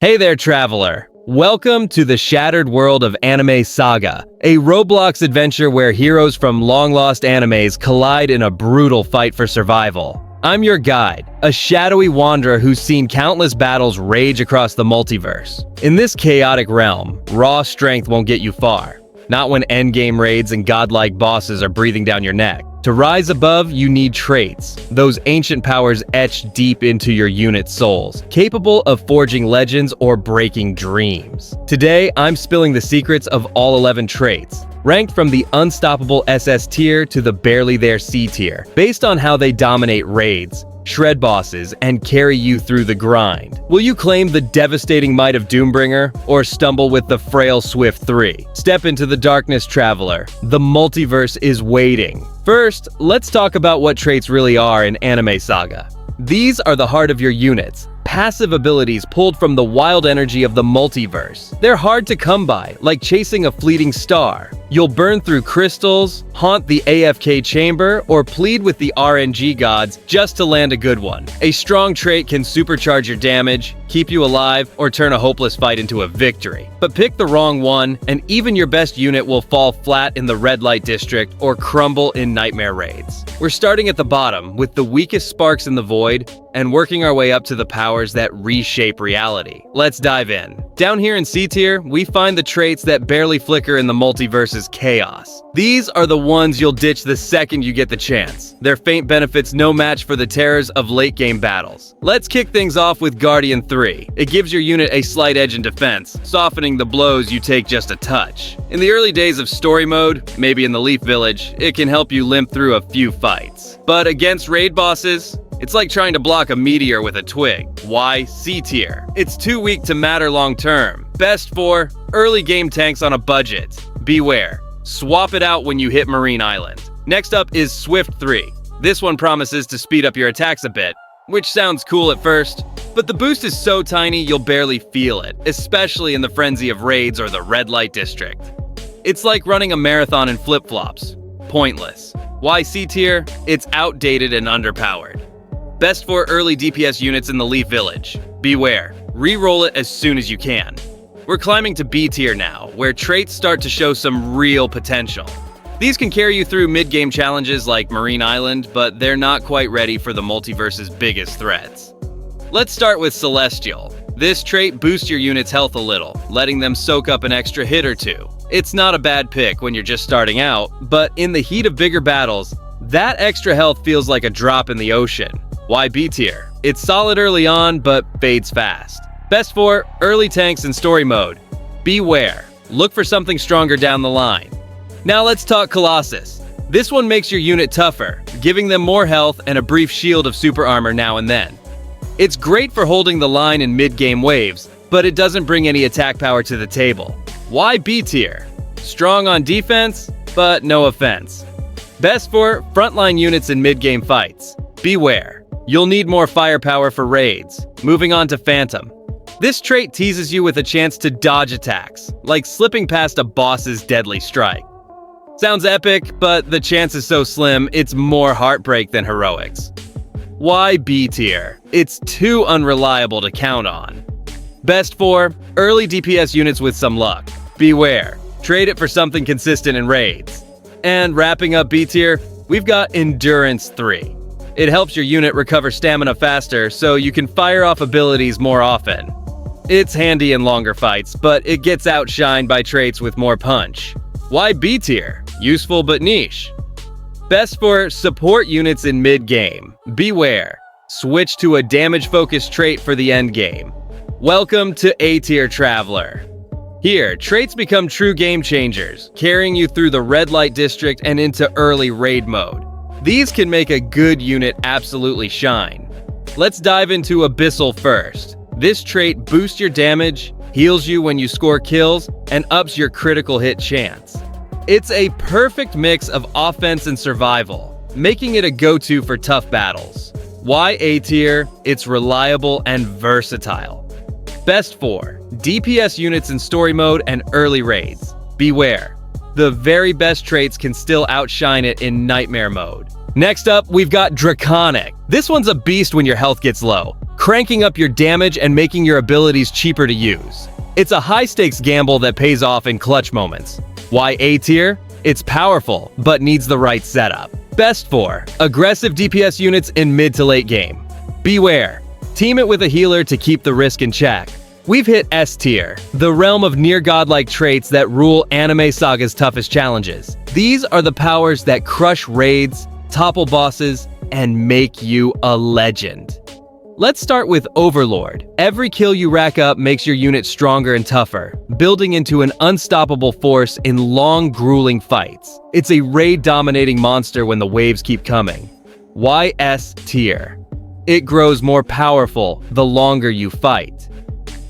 Hey there, traveler! Welcome to the shattered world of Anime Saga, a Roblox adventure where heroes from long-lost animes collide in a brutal fight for survival. I'm your guide, a shadowy wanderer who's seen countless battles rage across the multiverse. In this chaotic realm, raw strength won't get you far, not when endgame raids and godlike bosses are breathing down your neck. To rise above, you need traits, those ancient powers etched deep into your unit's souls, capable of forging legends or breaking dreams. Today, I'm spilling the secrets of all 11 traits, ranked from the unstoppable SS tier to the barely there C tier, based on how they dominate raids, shred bosses, and carry you through the grind. Will you claim the devastating might of Doombringer, or stumble with the frail Swift 3? Step into the darkness, traveler. The multiverse is waiting. First, let's talk about what traits really are in Anime Saga. These are the heart of your units, passive abilities pulled from the wild energy of the multiverse. They're hard to come by, like chasing a fleeting star. You'll burn through crystals, haunt the AFK chamber, or plead with the RNG gods just to land a good one. A strong trait can supercharge your damage, keep you alive, or turn a hopeless fight into a victory. But pick the wrong one, and even your best unit will fall flat in the red light district or crumble in nightmare raids. We're starting at the bottom, with the weakest sparks in the void, and working our way up to the powers that reshape reality. Let's dive in. Down here in C tier, we find the traits that barely flicker in the multiverse's chaos. These are the ones you'll ditch the second you get the chance. Their faint benefits no match for the terrors of late-game battles. Let's kick things off with Guardian 3. It gives your unit a slight edge in defense, softening the blows you take just a touch. In the early days of story mode, maybe in the Leaf Village, it can help you limp through a few fights. But against raid bosses, it's like trying to block a meteor with a twig. Why C tier? It's too weak to matter long term. Best for early game tanks on a budget. Beware. Swap it out when you hit Marine Island. Next up is Swift 3. This one promises to speed up your attacks a bit, which sounds cool at first, but the boost is so tiny you'll barely feel it, especially in the frenzy of raids or the red light district. It's like running a marathon in flip-flops. Pointless. Why C tier? It's outdated and underpowered. Best for early DPS units in the Leaf Village. Beware. Reroll it as soon as you can. We're climbing to B tier now, where traits start to show some real potential. These can carry you through mid-game challenges like Marine Island, but they're not quite ready for the multiverse's biggest threats. Let's start with Celestial. This trait boosts your unit's health a little, letting them soak up an extra hit or two. It's not a bad pick when you're just starting out, but in the heat of bigger battles, that extra health feels like a drop in the ocean. Why B tier? It's solid early on, but fades fast. Best for early tanks in story mode. Beware. Look for something stronger down the line. Now let's talk Colossus. This one makes your unit tougher, giving them more health and a brief shield of super armor now and then. It's great for holding the line in mid-game waves, but it doesn't bring any attack power to the table. Why B tier? Strong on defense, but no offense. Best for frontline units in mid-game fights. Beware. You'll need more firepower for raids. Moving on to Phantom. This trait teases you with a chance to dodge attacks, like slipping past a boss's deadly strike. Sounds epic, but the chance is so slim, it's more heartbreak than heroics. Why B tier? It's too unreliable to count on. Best for early DPS units with some luck. Beware. Trade it for something consistent in raids. And wrapping up B tier, we've got Endurance 3. It helps your unit recover stamina faster, so you can fire off abilities more often. It's handy in longer fights, but it gets outshined by traits with more punch. Why B tier? Useful but niche. Best for support units in mid-game. Beware. Switch to a damage-focused trait for the endgame. Welcome to A tier, traveler. Here, traits become true game changers, carrying you through the red light district and into early raid mode. These can make a good unit absolutely shine. Let's dive into Abyssal first. This trait boosts your damage, heals you when you score kills, and ups your critical hit chance. It's a perfect mix of offense and survival, making it a go-to for tough battles. Why A tier? It's reliable and versatile. Best for DPS units in story mode and early raids. Beware. The very best traits can still outshine it in nightmare mode. Next up, we've got Draconic. This one's a beast when your health gets low. cranking up your damage and making your abilities cheaper to use. It's a high-stakes gamble that pays off in clutch moments. Why A tier? It's powerful, but needs the right setup. Best 4. Aggressive DPS units in mid to late game. Beware. Team it with a healer to keep the risk in check. We've hit S tier, the realm of near-godlike traits that rule Anime Saga's toughest challenges. These are the powers that crush raids, topple bosses, and make you a legend. Let's start with Overlord. Every kill you rack up makes your unit stronger and tougher, building into an unstoppable force in long, grueling fights. It's a raid-dominating monster when the waves keep coming. Why S tier? It grows more powerful the longer you fight.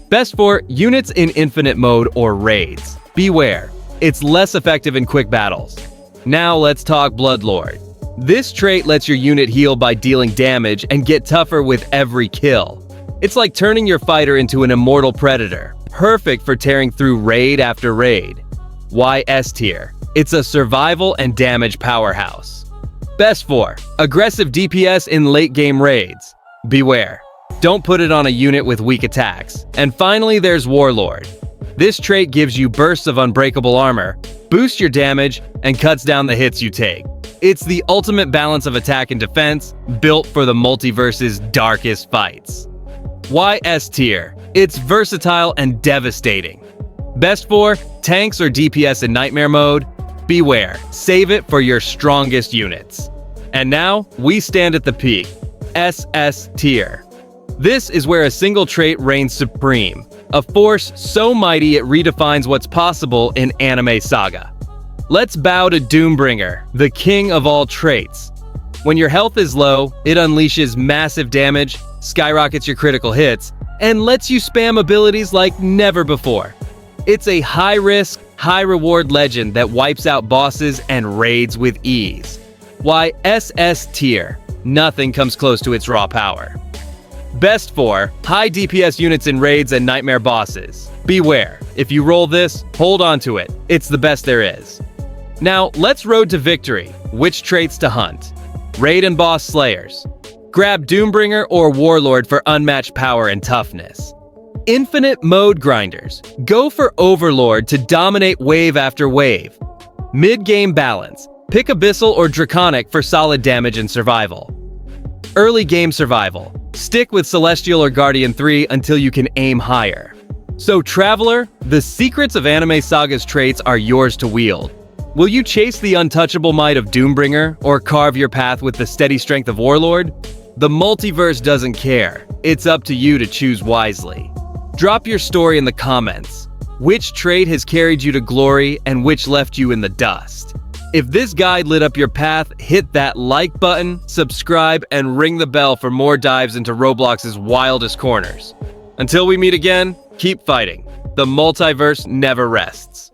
Best 4. Units in infinite mode or raids. Beware, it's less effective in quick battles. Now let's talk Bloodlord. This trait lets your unit heal by dealing damage and get tougher with every kill. It's like turning your fighter into an immortal predator, perfect for tearing through raid after raid. Why S tier? It's a survival and damage powerhouse. Best 4. Aggressive DPS in late game raids. Beware, don't put it on a unit with weak attacks. And finally, there's Warlord. This trait gives you bursts of unbreakable armor, boosts your damage, and cuts down the hits you take. It's the ultimate balance of attack and defense, built for the multiverse's darkest fights. Why S tier? It's versatile and devastating. Best 4. Tanks or DPS in nightmare mode. Beware, save it for your strongest units. And now, we stand at the peak. SS tier. This is where a single trait reigns supreme, a force so mighty it redefines what's possible in Anime Saga. Let's bow to Doombringer, the king of all traits. When your health is low, it unleashes massive damage, skyrockets your critical hits, and lets you spam abilities like never before. It's a high-risk, high-reward legend that wipes out bosses and raids with ease. Why SS tier? Nothing comes close to its raw power. Best 4. High DPS units in raids and nightmare bosses. Beware, if you roll this, hold on to it. It's the best there is. Now, let's road to victory. Which traits to hunt? Raid and boss slayers. Grab Doombringer or Warlord for unmatched power and toughness. Infinite mode grinders. Go for Overlord to dominate wave after wave. Mid-game balance. Pick Abyssal or Draconic for solid damage and survival. Early game survival. Stick with Celestial or Guardian 3 until you can aim higher. So Traveler, the secrets of Anime Saga's traits are yours to wield. Will you chase the untouchable might of Doombringer or carve your path with the steady strength of Warlord? The multiverse doesn't care. It's up to you to choose wisely. Drop your story in the comments. Which trait has carried you to glory and which left you in the dust? If this guide lit up your path, hit that like button, subscribe, and ring the bell for more dives into Roblox's wildest corners. Until we meet again, keep fighting. The multiverse never rests.